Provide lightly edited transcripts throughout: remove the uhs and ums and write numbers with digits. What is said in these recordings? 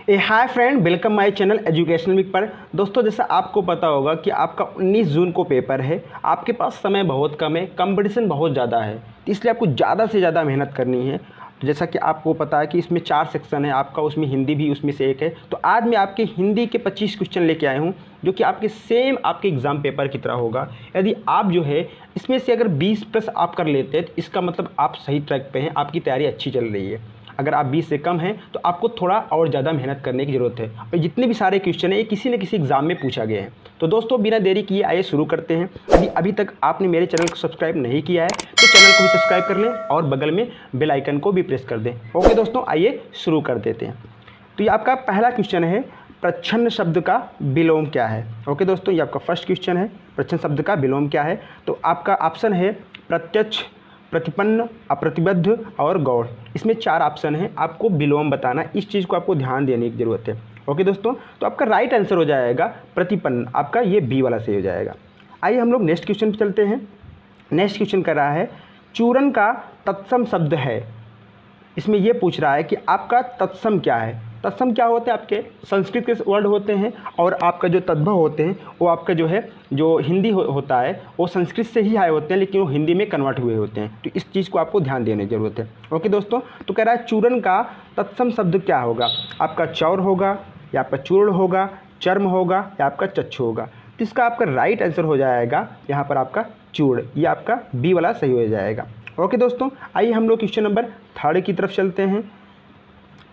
Hi friend, welcome my channel educational week पर। दोस्तों, जैसा आपको पता होगा कि आपका 19 जून को पेपर है। आपके पास समय बहुत कम है, कंपटीशन बहुत ज़्यादा है, तो इसलिए आपको ज़्यादा से ज़्यादा मेहनत करनी है। तो जैसा कि आपको पता है कि इसमें 4 सेक्शन है आपका, उसमें हिंदी भी उसमें से एक है। तो आज मैं आपके हिंदी के 25 क्वेश्चन लेके आया हूँ, जो कि आपके सेम आपके एग्ज़ाम पेपर की तरह होगा। यदि आप जो है इसमें से अगर 20+ आप कर लेते हैं तो इसका मतलब आप सही ट्रैक पे हैं, आपकी तैयारी अच्छी चल रही है। अगर आप 20 से कम हैं तो आपको थोड़ा और ज़्यादा मेहनत करने की ज़रूरत है। और जितने भी सारे क्वेश्चन हैं ये किसी न किसी एग्ज़ाम में पूछा गया है। तो दोस्तों, बिना देरी किए आइए शुरू करते हैं। यदि अभी तक आपने मेरे चैनल को सब्सक्राइब नहीं किया है तो चैनल को भी सब्सक्राइब कर लें और बगल में बेल आइकन को भी प्रेस कर दें। ओके दोस्तों, आइए शुरू कर देते हैं। तो ये आपका पहला क्वेश्चन है, प्रच्छन्न शब्द का विलोम क्या है। ओके दोस्तों, ये आपका फर्स्ट क्वेश्चन है, प्रच्छन्न शब्द का विलोम क्या है। तो आपका ऑप्शन है प्रत्यक्ष, प्रतिपन्न, अप्रतिबद्ध और गौड़। इसमें 4 ऑप्शन हैं, आपको विलोम बताना, इस चीज़ को आपको ध्यान देने की ज़रूरत है। ओके दोस्तों, तो आपका राइट आंसर हो जाएगा प्रतिपन्न, आपका ये बी वाला सही हो जाएगा। आइए हम लोग नेक्स्ट क्वेश्चन पर चलते हैं। नेक्स्ट क्वेश्चन कर रहा है चूरन का तत्सम शब्द है। इसमें यह पूछ रहा है कि आपका तत्सम क्या है। तत्सम क्या होते हैं, आपके संस्कृत के वर्ड होते हैं और आपका जो तद्भव होते हैं वो आपका जो है जो हिंदी होता है वो संस्कृत से ही आए होते हैं, लेकिन वो हिंदी में कन्वर्ट हुए होते हैं। तो इस चीज़ को आपको ध्यान देने की ज़रूरत है। ओके दोस्तों, तो कह रहा है चूरन का तत्सम शब्द क्या होगा। आपका चौर होगा या आपका चूर्ण होगा, चर्म होगा या आपका चच्छ होगा। तो इसका आपका राइट आंसर हो जाएगा यहाँ पर आपका चूर्ण, ये आपका बी वाला सही हो जाएगा। ओके दोस्तों, आइए हम लोग क्वेश्चन नंबर 3 की तरफ चलते हैं।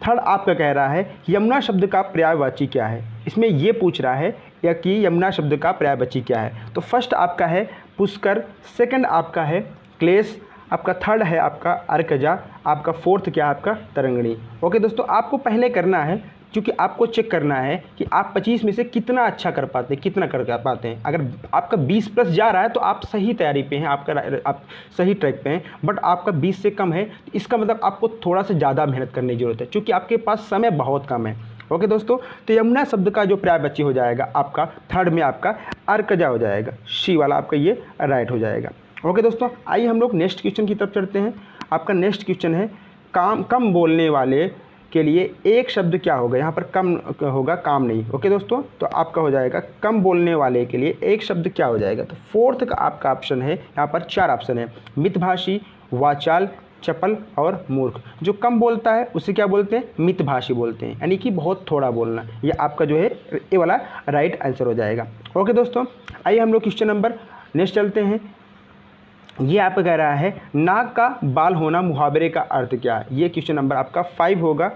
थर्ड आपका कह रहा है यमुना शब्द का पर्यायवाची क्या है। इसमें ये पूछ रहा है या कि यमुना शब्द का पर्यायवाची क्या है। तो फर्स्ट आपका है पुष्कर, सेकंड आपका है क्लेश, आपका थर्ड है आपका अर्कजा, आपका फोर्थ क्या है आपका तरंगिणी। ओके दोस्तों, आपको पहले करना है, क्योंकि आपको चेक करना है कि आप 25 में से कितना अच्छा कर पाते हैं, कितना कर पाते हैं। अगर आपका 20+ जा रहा है तो आप सही तैयारी पे हैं, आप सही ट्रैक पे हैं। बट आपका 20 से कम है तो इसका मतलब आपको थोड़ा सा ज़्यादा मेहनत करने की ज़रूरत है, क्योंकि आपके पास समय बहुत कम है। ओके दोस्तों, तो यमुना शब्द का जो पर्यायवाची हो जाएगा आपका थर्ड में आपका अर्कजा हो जाएगा, सी वाला आपका ये राइट हो जाएगा। ओके दोस्तों, आइए हम लोग नेक्स्ट क्वेश्चन की तरफ चलते हैं। आपका नेक्स्ट क्वेश्चन है कम बोलने वाले के लिए एक शब्द क्या होगा। यहाँ पर कम होगा, काम नहीं। ओके दोस्तों, तो आपका हो जाएगा कम बोलने वाले के लिए एक शब्द क्या हो जाएगा। तो फोर्थ का आपका ऑप्शन है, यहाँ पर 4 ऑप्शन है, मितभाषी, वाचाल, चपल और मूर्ख। जो कम बोलता है उसे क्या बोलते हैं, मितभाषी बोलते हैं, यानी कि बहुत थोड़ा बोलना। ये आपका जो है ये वाला राइट आंसर हो जाएगा। ओके दोस्तों, आइए हम लोग क्वेश्चन नंबर नेक्स्ट चलते हैं। ये आप कह रहा है नाक का बाल होना मुहावरे का अर्थ क्या है। ये क्वेश्चन नंबर आपका 5 होगा।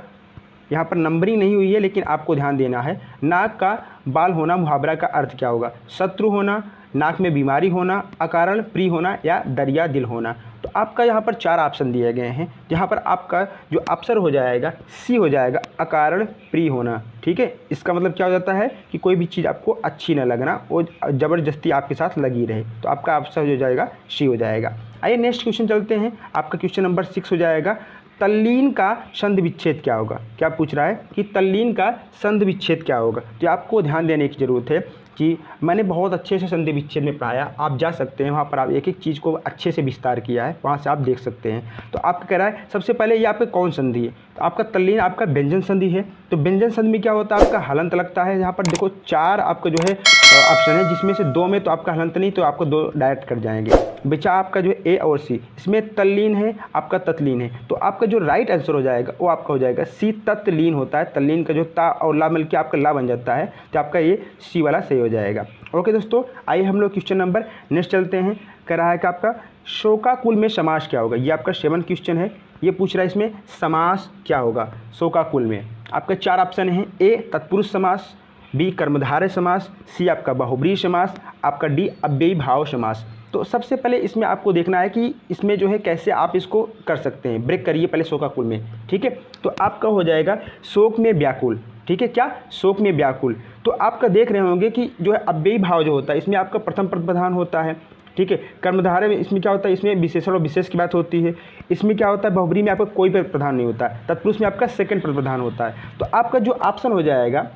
यहाँ पर नंबरिंग नहीं हुई है, लेकिन आपको ध्यान देना है। नाक का बाल होना मुहावरा का अर्थ क्या होगा। शत्रु होना, नाक में बीमारी होना, अकारण प्रिय होना या दरिया दिल होना। तो आपका यहाँ पर 4 ऑप्शन दिए गए हैं, जहाँ पर आपका जो ऑप्शन हो जाएगा सी हो जाएगा, अकारण प्रिय होना। ठीक है, इसका मतलब क्या हो जाता है कि कोई भी चीज़ आपको अच्छी न लगना, वो ज़बरदस्ती आपके साथ लगी रहे। तो आपका ऑप्शन हो जाएगा सी हो जाएगा। आइए नेक्स्ट क्वेश्चन चलते हैं। आपका क्वेश्चन नंबर 6 हो जाएगा तल्लीन का संधि विच्छेद क्या होगा। क्या पूछ रहा है कि तल्लीन का संधि विच्छेद क्या होगा। तो आपको ध्यान देने की ज़रूरत है कि मैंने बहुत अच्छे से संधि विच्छेद में पढ़ाया, आप जा सकते हैं वहाँ पर, आप एक एक चीज़ को अच्छे से विस्तार किया है, वहाँ से आप देख सकते हैं। तो आपका कह रहा है सबसे पहले ये आपका कौन संधि है। तो आपका तल्लीन आपका व्यंजन संधि है। तो व्यंजन संधि में क्या होता है, आपका हलंत लगता है। यहाँ पर देखो 4 आपका जो है ऑप्शन है, जिसमें से 2 में तो आपका हलंत नहीं, तो आपको 2 डायरेक्ट कट जाएंगे। बचा आपका जो है ए और सी, इसमें तल्लीन है आपका तत्लीन है। तो आपका जो राइट आंसर हो जाएगा वो आपका हो जाएगा सी, तत्लीन होता है। तल्लीन का जो ता और ला मिल के आपका ला बन जाता है, तो आपका ये सी वाला सही हो जाएगा। ओके दोस्तों, आइए हम लोग क्वेश्चन नंबर नेक्स्ट चलते हैं। कह रहा है कि आपका शोकाकुल में समास क्या होगा। ये आपका 7 क्वेश्चन है। ये पूछ रहा है इसमें समास क्या होगा शोकाकुल में। आपका 4 ऑप्शन है, ए तत्पुरुष समास, बी कर्मधारय समास, सी आपका बहुब्रीहि समास, आपका डी अव्ययी भाव समास। तो सबसे पहले इसमें आपको देखना है कि इसमें जो है कैसे आप इसको कर सकते हैं। ब्रेक करिए पहले शोकाकुल में। ठीक है, तो आपका हो जाएगा शोक में व्याकुल। ठीक है, क्या शोक में व्याकुल। तो आपका देख रहे होंगे कि जो है अव्ययी भाव जो होता है इसमें आपका प्रथम पद प्रधान होता है। ठीक है, कर्मधारय में इसमें क्या होता है, इसमें विशेषण और विशेष की बात होती है। इसमें क्या होता है, बहुब्रीहि में आपका कोई पद प्रधान नहीं होता है। तत्पुरुष में आपका सेकंड पद प्रधान होता है। तो आपका जो ऑप्शन हो जाएगा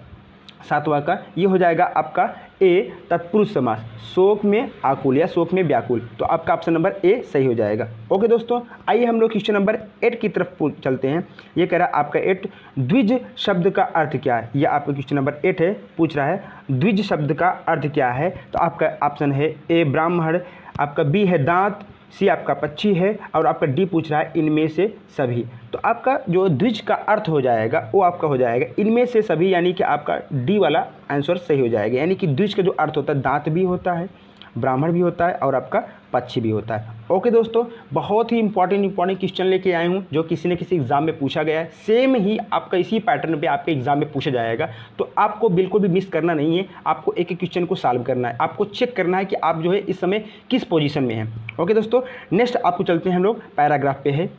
7वां का, ये हो जाएगा आपका ए तत्पुरुष समास, शोक में आकुल या शोक में व्याकुल। तो आपका ऑप्शन नंबर ए सही हो जाएगा। ओके दोस्तों, आइए हम लोग क्वेश्चन नंबर 8 की तरफ चलते हैं। ये कह रहा है आपका 8 द्विज शब्द का अर्थ क्या है। ये आपका क्वेश्चन नंबर 8 है, पूछ रहा है द्विज शब्द का अर्थ क्या है। तो आपका ऑप्शन है ए ब्राह्मण, आपका बी है दांत, सी आपका पक्षी है, और आपका डी पूछ रहा है इनमें से सभी। तो आपका जो द्विज का अर्थ हो जाएगा वो आपका हो जाएगा इनमें से सभी, यानी कि आपका डी वाला आंसर सही हो जाएगा। यानी कि द्विज का जो अर्थ होता है दांत भी होता है, ब्राह्मण भी होता है और आपका पक्षी भी होता है। ओके दोस्तों, बहुत ही इंपॉर्टेंट क्वेश्चन लेके आए हूँ जो किसी न किसी एग्जाम में पूछा गया है। सेम ही आपका इसी पैटर्न पे आपके एग्जाम में पूछा जाएगा। तो आपको बिल्कुल भी मिस करना नहीं है, आपको एक एक क्वेश्चन को सॉल्व करना है, आपको चेक करना है कि आप जो है इस समय किस पोजीशन में हैं। ओके दोस्तों, नेक्स्ट आपको चलते हैं हम लोग पैराग्राफ पे है।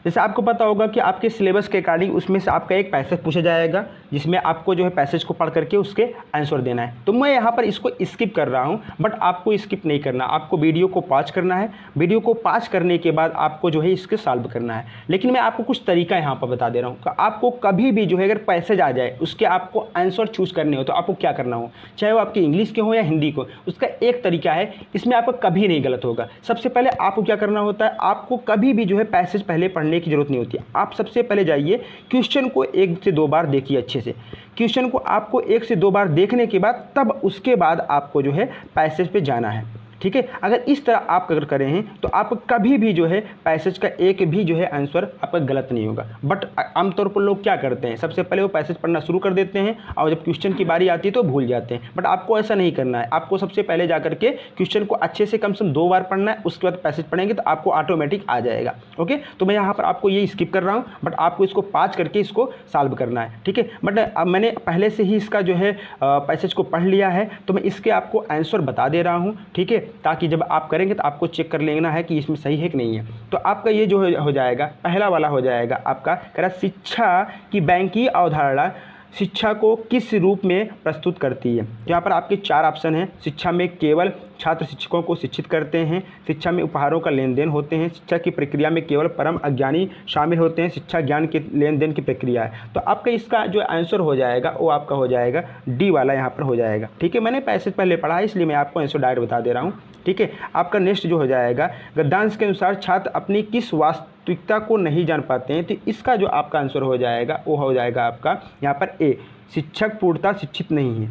जैसे आपको पता होगा कि आपके सिलेबस के अकॉर्डिंग उसमें से आपका एक पैसेज पूछा जाएगा जिसमें आपको जो है पैसेज को पढ़ करके उसके आंसर देना है। तो मैं यहाँ पर इसको स्किप कर रहा हूँ, बट आपको स्किप नहीं करना, आपको वीडियो को पॉज करना है। वीडियो को पॉज करने के बाद आपको जो है इसके सॉल्व करना है। लेकिन मैं आपको कुछ तरीका यहाँ पर बता दे रहा हूँ कि आपको कभी भी जो है अगर पैसेज आ जाए उसके आपको आंसर चूज़ करने हो तो आपको क्या करना हो, चाहे वो आपके इंग्लिश के हो या हिंदी को, उसका एक तरीका है, इसमें आपका कभी नहीं गलत होगा। सबसे पहले आपको क्या करना होता है, आपको कभी भी जो है पैसेज पहले पढ़ने की जरूरत नहीं होती। आप सबसे पहले जाइए क्वेश्चन को 1 से 2 बार देखिए अच्छे से। क्वेश्चन को आपको 1 से 2 बार देखने के बाद तब उसके बाद आपको जो है पैसेज पे जाना है। ठीक है, अगर इस तरह आप अगर करें हैं तो आप कभी भी जो है पैसेज का एक भी जो है आंसर आपका गलत नहीं होगा। बट आमतौर पर लोग क्या करते हैं, सबसे पहले वो पैसेज पढ़ना शुरू कर देते हैं और जब क्वेश्चन की बारी आती है तो भूल जाते हैं। बट आपको ऐसा नहीं करना है, आपको सबसे पहले जा करके क्वेश्चन को अच्छे से कम से कम 2 बार पढ़ना है, उसके बाद पैसेज पढ़ेंगे तो आपको ऑटोमेटिक आ जाएगा। ओके, तो मैं यहाँ पर आपको ये स्किप कर रहा हूँ, बट आपको इसको पाँच करके इसको सॉल्व करना है। ठीक है, बट अब मैंने पहले से ही इसका जो है पैसेज को पढ़ लिया है तो मैं इसके आपको आंसर बता दे रहा हूँ। ठीक है, ताकि जब आप करेंगे तो आपको चेक कर लेना है कि इसमें सही है कि नहीं है। तो आपका ये जो हो जाएगा, पहला वाला हो जाएगा आपका कह रहा शिक्षा की बैंकिंग अवधारणा शिक्षा को किस रूप में प्रस्तुत करती है। यहाँ पर आपके 4 ऑप्शन हैं। शिक्षा में केवल छात्र शिक्षकों को शिक्षित करते हैं, शिक्षा में उपहारों का लेन देन होते हैं, शिक्षा की प्रक्रिया में केवल परम अज्ञानी शामिल होते हैं, शिक्षा ज्ञान के लेन देन की प्रक्रिया है। तो आपका इसका जो आंसर हो जाएगा वो आपका हो जाएगा डी वाला यहाँ पर हो जाएगा। ठीक है, मैंने पैसेज पहले पढ़ा है इसलिए मैं आपको आंसर डायरेक्ट बता दे रहा हूँ। ठीक है, आपका नेक्स्ट जो हो जाएगा गद्यांश के अनुसार छात्र अपनी किस वास्तविकता को नहीं जान पाते हैं। तो इसका जो आपका आंसर हो जाएगा वो हो जाएगा आपका यहाँ पर ए, शिक्षक पूर्णतः शिक्षित नहीं है।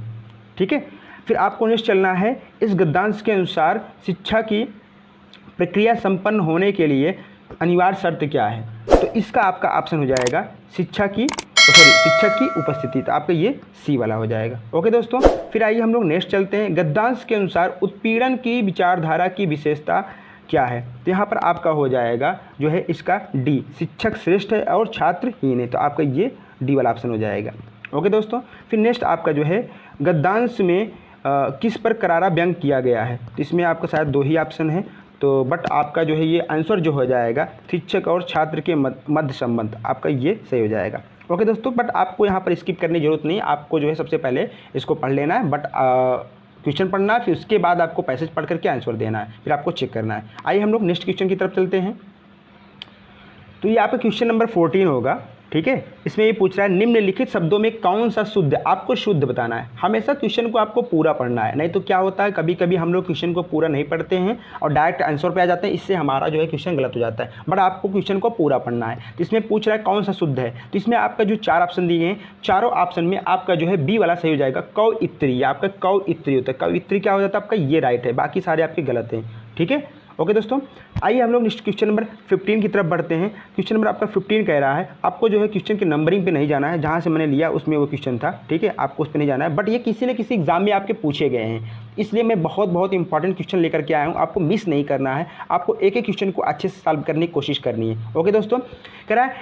ठीक है, फिर आपको नेक्स्ट चलना है इस गद्यांश के अनुसार शिक्षा की प्रक्रिया संपन्न होने के लिए अनिवार्य शर्त क्या है। तो इसका आपका ऑप्शन हो जाएगा शिक्षक की उपस्थिति। तो आपका ये सी वाला हो जाएगा। ओके दोस्तों, फिर आइए हम लोग नेक्स्ट चलते हैं। गद्यांश के अनुसार उत्पीड़न की विचारधारा की विशेषता क्या है। तो यहाँ पर आपका हो जाएगा जो है इसका डी, शिक्षक श्रेष्ठ है और छात्र हीन है। तो आपका ये डी वाला ऑप्शन हो जाएगा। ओके दोस्तों, फिर नेक्स्ट आपका जो है गद्यांश में किस पर करारा व्यंग किया गया है। तो इसमें आपका शायद 2 ही ऑप्शन है, तो बट आपका जो है ये आंसर जो हो जाएगा शिक्षक और छात्र के मध्य संबंध, आपका ये सही हो जाएगा। ओके दोस्तों, बट आपको यहाँ पर स्किप करने की जरूरत नहीं, आपको जो है सबसे पहले इसको पढ़ लेना है, बट क्वेश्चन पढ़ना है, फिर उसके बाद आपको पैसेज पढ़ करके आंसर देना है, फिर आपको चेक करना है। आइए हम लोग नेक्स्ट क्वेश्चन की तरफ चलते हैं। तो ये आपका क्वेश्चन नंबर 14 होगा। ठीक है, इसमें ये पूछ रहा है निम्नलिखित शब्दों में कौन सा शुद्ध, आपको शुद्ध बताना है। हमेशा क्वेश्चन को आपको पूरा पढ़ना है, नहीं तो क्या होता है कभी कभी हम लोग क्वेश्चन को पूरा नहीं पढ़ते हैं और डायरेक्ट आंसर पे आ जाते हैं, इससे हमारा जो है क्वेश्चन गलत हो जाता है। बट आपको क्वेश्चन को पूरा पढ़ना है। तो इसमें पूछ रहा है कौन सा शुद्ध है। तो इसमें आपका जो 4 ऑप्शन दिए हैं, चारों ऑप्शन में आपका जो है बी वाला सही हो जाएगा। कौइत्री, आपका कौइत्री होता है। कौइत्री क्या हो जाता है आपका, ये राइट है, बाकी सारे आपके गलत हैं। ठीक है, ओके दोस्तों, आइए हम लोग नेक्स्ट क्वेश्चन नंबर 15 की तरफ बढ़ते हैं। क्वेश्चन नंबर आपका 15 कह रहा है आपको जो है क्वेश्चन के नंबरिंग पे नहीं जाना है, जहाँ से मैंने लिया उसमें वो क्वेश्चन था। ठीक है, आपको उस पर नहीं जाना है, बट ये किसी न किसी एग्जाम में आपके पूछे गए हैं, इसलिए मैं बहुत इंपॉर्टेंट क्वेश्चन लेकर के आया हूँ। आपको मिस नहीं करना है, आपको एक एक क्वेश्चन को अच्छे से सॉल्व करने की कोशिश करनी है। ओके दोस्तों, कह रहा है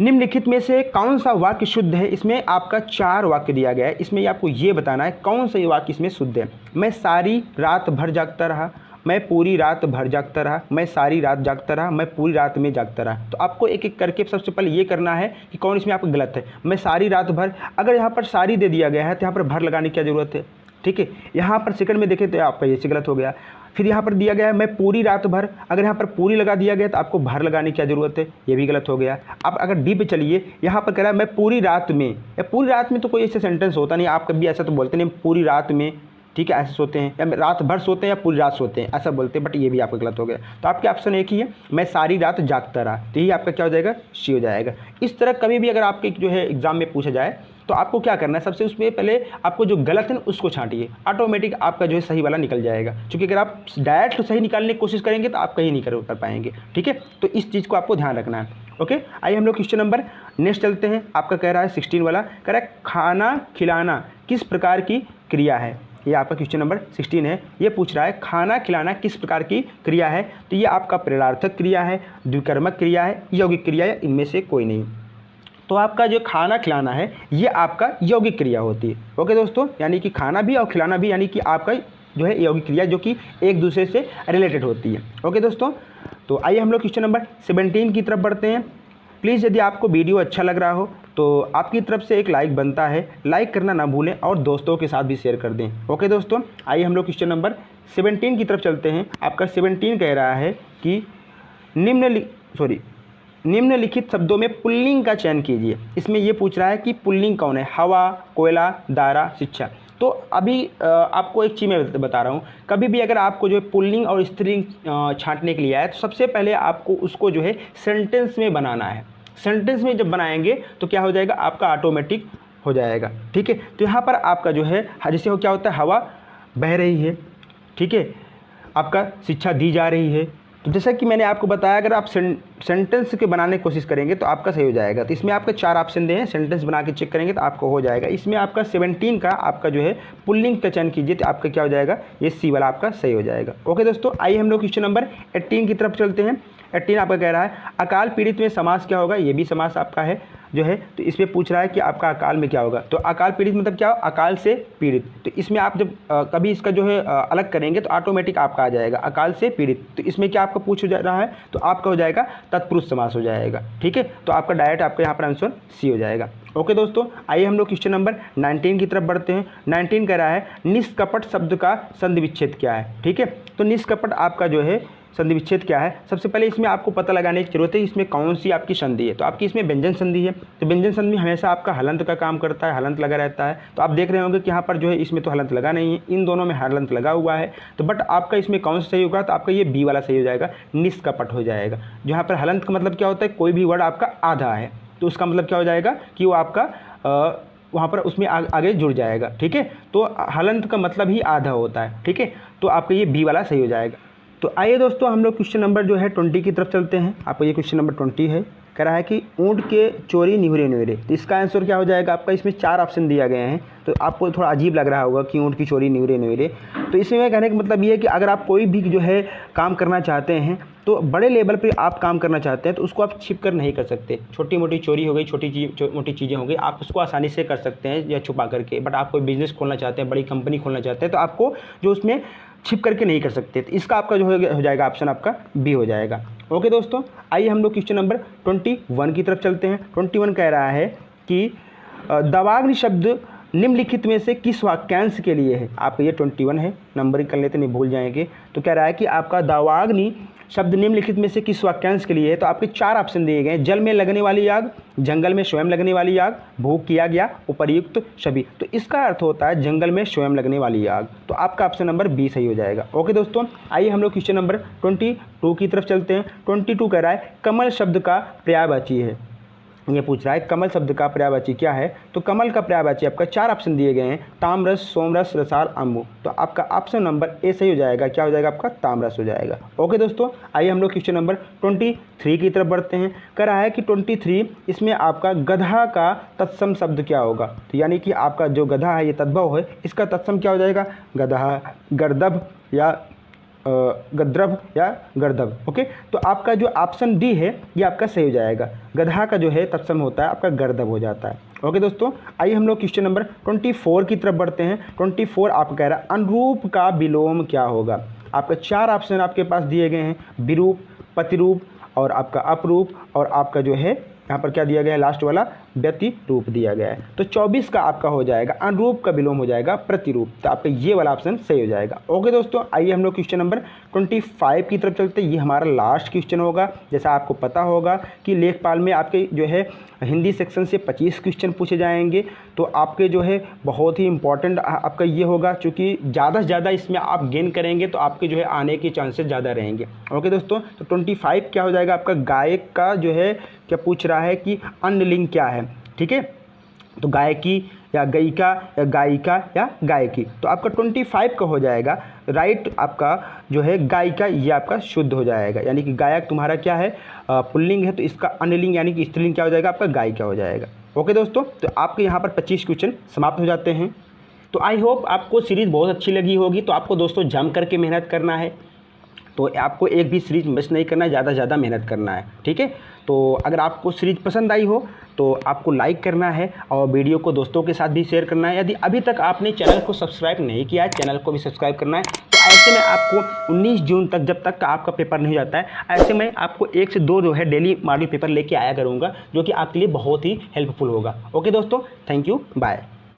निम्नलिखित में से कौन सा वाक्य शुद्ध है। इसमें आपका 4 वाक्य दिया गया है, इसमें आपको ये बताना है कौन सा वाक्य इसमें शुद्ध है। मैं सारी रात भर जागता रहा, मैं पूरी रात भर जागता रहा, मैं सारी रात जागता रहा, मैं पूरी रात में जागता रहा। तो आपको एक एक करके सबसे पहले ये करना है कि कौन इसमें आपका गलत है। मैं सारी रात भर, अगर यहाँ पर सारी दे दिया गया है तो यहाँ पर भर लगाने की क्या ज़रूरत है। ठीक है, यहाँ पर सेकंड में देखें तो आपका ये से गलत हो गया। फिर यहाँ पर दिया गया है मैं पूरी रात भर, अगर यहाँ पर पूरी लगा दिया गया तो आपको भर लगाने की क्या ज़रूरत है, ये भी गलत हो गया। अब अगर डी पे चलिए, यहाँ पर कह रहा है मैं पूरी रात में, या पूरी रात में तो कोई ऐसा सेंटेंस होता नहीं, आप कभी ऐसा तो बोलते नहीं पूरी रात में, ठीक है, ऐसे सोते हैं, या रात भर सोते हैं या पूरी रात सोते हैं, ऐसा बोलते हैं, बट ये भी आपका गलत हो गया। तो आपके ऑप्शन एक ही है, मैं सारी रात जागता रहा, तो यही आपका क्या हो जाएगा, सी हो जाएगा। इस तरह कभी भी अगर आपके जो है एग्जाम में पूछा जाए तो आपको क्या करना है, सबसे उसमें पहले आपको जो गलत है उसको छांटिए, ऑटोमेटिक आपका जो है सही वाला निकल जाएगा। क्योंकि अगर आप डायरेक्ट सही निकालने की कोशिश करेंगे तो आप कहीं नहीं कर पाएंगे, ठीक है। तो इस चीज़ को आपको ध्यान रखना है। ओके, आइए हम लोग क्वेश्चन नंबर नेक्स्ट चलते हैं। आपका कह रहा है 16 वाला, कह रहा है खाना खिलाना किस प्रकार की क्रिया है। ये आपका क्वेश्चन नंबर 16 है। ये पूछ रहा है खाना खिलाना किस प्रकार की क्रिया है। तो ये आपका प्रेरणार्थक क्रिया है, द्विकर्मक क्रिया है, यौगिक क्रिया है, इनमें से कोई नहीं। तो आपका जो खाना खिलाना है ये आपका यौगिक क्रिया होती है। ओके दोस्तों, यानी कि खाना भी और खिलाना भी यानी कि आपका जो है यौगिक क्रिया, जो कि एक दूसरे से रिलेटेड होती है। ओके दोस्तों, तो आइए हम लोग क्वेश्चन नंबर 17 की तरफ बढ़ते हैं। प्लीज़ यदि आपको वीडियो अच्छा लग रहा हो तो आपकी तरफ से एक लाइक बनता है, लाइक करना ना भूलें और दोस्तों के साथ भी शेयर कर दें। ओके दोस्तों, आइए हम लोग क्वेश्चन नंबर 17 की तरफ चलते हैं। आपका 17 कह रहा है कि निम्नलिखित शब्दों में पुल्लिंग का चयन कीजिए। इसमें ये पूछ रहा है कि पुल्लिंग कौन है, हवा, कोयला, दारा, शिक्षा। तो अभी आपको एक चीज़ मैं बता रहा हूँ, कभी भी अगर आपको जो है पुल्लिंग और स्त्रीलिंग छांटने के लिए आए तो सबसे पहले आपको उसको जो है सेंटेंस में बनाना है। सेंटेंस में जब बनाएंगे तो क्या हो जाएगा, आपका ऑटोमेटिक हो जाएगा, ठीक है। तो यहाँ पर आपका जो है जैसे हो क्या होता है, हवा बह रही है, ठीक है, आपका शिक्षा दी जा रही है। तो जैसा कि मैंने आपको बताया, अगर आप सेंटेंस के बनाने की कोशिश करेंगे तो आपका सही हो जाएगा। तो इसमें आपके 4 ऑप्शन दिए हैं, सेंटेंस बना के चेक करेंगे तो आपको हो जाएगा। इसमें आपका 17 का आपका जो है पुल्लिंग का चयन कीजिए तो आपका क्या हो जाएगा, ये सी वाला आपका सही हो जाएगा। ओके दोस्तों, आइए हम लोग क्वेश्चन नंबर 18 की तरफ चलते हैं। 18 आपका कह रहा है अकाल पीड़ित में समास क्या होगा। ये भी समास आपका है जो है। तो इसमें पूछ रहा है कि आपका अकाल में क्या होगा। तो अकाल पीड़ित मतलब क्या हो, अकाल से पीड़ित। तो इसमें आप जब कभी इसका जो है अलग करेंगे तो ऑटोमेटिक आपका आ जाएगा अकाल से पीड़ित। तो इसमें क्या आपका पूछ जा रहा है, तो आपका हो जाएगा तत्पुरुष समास हो जाएगा, ठीक है। तो आपका डायरेक्ट आपका यहाँ पर आंसर सी हो जाएगा। ओके दोस्तों, आइए हम लोग क्वेश्चन नंबर 19 की तरफ बढ़ते हैं। 19 कह रहा है निष्कपट शब्द का संधि विच्छेद क्या है, ठीक है। तो निष्कपट आपका जो है संधि विच्छेद क्या है, सबसे पहले इसमें आपको पता लगाने की जरूरत है इसमें कौन सी आपकी संधि है। तो आपकी इसमें व्यंजन संधि है। तो व्यंजन संधि हमेशा आपका हलंत का काम करता है, हलंत लगा रहता है। तो आप देख रहे होंगे कि यहाँ पर जो है इसमें तो हलंत लगा नहीं है, इन दोनों में हलंत लगा हुआ है। तो बट आपका इसमें कौन सा सही होगा, तो आपका ये बी वाला सही हो जाएगा, निष्कपट हो जाएगा। जहाँ पर हलंत का मतलब क्या होता है, कोई भी वर्ड आपका आधा है तो उसका मतलब क्या हो जाएगा कि वो आपका वहाँ पर उसमें आगे जुड़ जाएगा, ठीक है। तो हलंत का मतलब ही आधा होता है, ठीक है। तो आपका ये बी वाला सही हो जाएगा। तो आइए दोस्तों हम लोग क्वेश्चन नंबर जो है 20 की तरफ चलते हैं। आपका ये क्वेश्चन नंबर 20 है, कह रहा है कि ऊँट के चोरी निहुरे निहुरे। तो इसका आंसर क्या हो जाएगा, आपका इसमें 4 ऑप्शन दिया गए हैं। तो आपको थोड़ा अजीब लग रहा होगा कि ऊँट की चोरी निहुरे निहुरे। तो इसमें कहने का मतलब ये है कि अगर आप कोई भी जो है काम करना चाहते हैं, तो बड़े लेवल पे आप काम करना चाहते हैं तो उसको आप छिप कर नहीं कर सकते। छोटी मोटी चोरी हो गई, मोटी चीज़ें हो गई, आप उसको आसानी से कर सकते हैं या छुपा करके। बट आप कोई बिज़नेस खोलना चाहते हैं, बड़ी कंपनी खोलना चाहते हैं, तो आपको जो उसमें छिप करके नहीं कर सकते। तो इसका आपका जो हो जाएगा ऑप्शन आपका बी हो जाएगा। ओके दोस्तों, आइए हम लोग क्वेश्चन नंबर 21 की तरफ चलते हैं। 21 कह रहा है कि दावाग्नि शब्द निम्नलिखित में से किस वाक्यांश के लिए है। आपका ये 21 है, नंबरिंग कर लेते नहीं भूल जाएंगे। तो कह रहा है कि आपका दावाग्नि शब्द निम्नलिखित में से किस वाक्यांश के लिए है। तो आपके 4 ऑप्शन दिए गए, जल में लगने वाली आग, जंगल में स्वयं लगने वाली आग, भोग किया गया, उपर्युक्त सभी। तो इसका अर्थ होता है जंगल में स्वयं लगने वाली आग। तो आपका ऑप्शन नंबर बी सही हो जाएगा। ओके दोस्तों, आइए हम लोग क्वेश्चन नंबर 22 की तरफ चलते हैं। 22 कह रहा है कमल शब्द का पर्यायवाची है। ये पूछ रहा है कमल शब्द का पर्यायवाची क्या है। तो कमल का पर्यायवाची आपका 4 ऑप्शन दिए गए हैं, ताम्रस, सोमरस, रसाल, अम्बु। तो आपका ऑप्शन नंबर ए सही हो जाएगा, क्या हो जाएगा आपका ताम्रस हो जाएगा। ओके दोस्तों, आइए हम लोग क्वेश्चन नंबर 23 की तरफ बढ़ते हैं। कह रहा है कि 23 इसमें आपका गधा का तत्सम शब्द क्या होगा। तो यानी कि आपका जो गधा है ये तद्भव है, इसका तत्सम क्या हो जाएगा, गधा, गर्दभ या गद्रभ या गर्दभ। ओके, तो आपका जो ऑप्शन डी है ये आपका सही हो जाएगा। गधा का जो है तत्सम होता है आपका गर्दभ हो जाता है। ओके दोस्तों, आइए हम लोग क्वेश्चन नंबर 24 की तरफ बढ़ते हैं। 24 आपका कह रहा है अनुरूप का विलोम क्या होगा। आपका 4 ऑप्शन आपके पास दिए गए हैं, विरूप, प्रतिरूप और आपका अपरूप और आपका जो है यहाँ पर क्या दिया गया है लास्ट वाला व्यतिरूप दिया गया है। तो 24 का आपका हो जाएगा अनुरूप का विलोम हो जाएगा प्रतिरूप। तो आपका ये वाला ऑप्शन सही हो जाएगा। ओके दोस्तों, आइए हम लोग क्वेश्चन नंबर 25 की तरफ चलते हैं। ये हमारा लास्ट क्वेश्चन होगा। जैसा आपको पता होगा कि लेखपाल में आपके जो है हिंदी सेक्शन से 25 क्वेश्चन पूछे जाएंगे। तो आपके जो है बहुत ही इंपॉर्टेंट आपका ये होगा, चूँकि ज़्यादा से ज़्यादा इसमें आप गेन करेंगे तो आपके जो है आने के चांसेस ज़्यादा रहेंगे। ओके दोस्तों, तो 25 क्या हो जाएगा आपका, गायक का जो है क्या पूछ रहा है कि अन्य लिंग क्या है। ठीक है, तो गायकी या गायिका या गायिका या गायकी। तो आपका 25 का हो जाएगा राइट, आपका जो है गायिका ये आपका शुद्ध हो जाएगा। यानी कि गायक तुम्हारा क्या है पुल्लिंग है, तो इसका अन्यलिंग यानी कि स्त्रीलिंग क्या हो जाएगा आपका गायिका हो जाएगा। ओके दोस्तों, तो आपके यहाँ पर 25 क्वेश्चन समाप्त हो जाते हैं। तो आई होप आपको सीरीज़ बहुत अच्छी लगी होगी। तो आपको दोस्तों जम करके मेहनत करना है, तो आपको एक भी सीरीज़ मिस नहीं करना है, ज़्यादा से ज़्यादा मेहनत करना है। ठीक है, तो अगर आपको सीरीज़ पसंद आई हो तो आपको लाइक करना है और वीडियो को दोस्तों के साथ भी शेयर करना है। यदि अभी तक आपने चैनल को सब्सक्राइब नहीं किया है, चैनल को भी सब्सक्राइब करना है। तो ऐसे में आपको 19 जून तक, जब तक आपका पेपर नहीं जाता है, ऐसे में आपको 1 से 2 जो है डेली मॉडल पेपर लेके आया करूँगा, जो कि आपके लिए बहुत ही हेल्पफुल होगा। ओके दोस्तों, थैंक यू, बाय।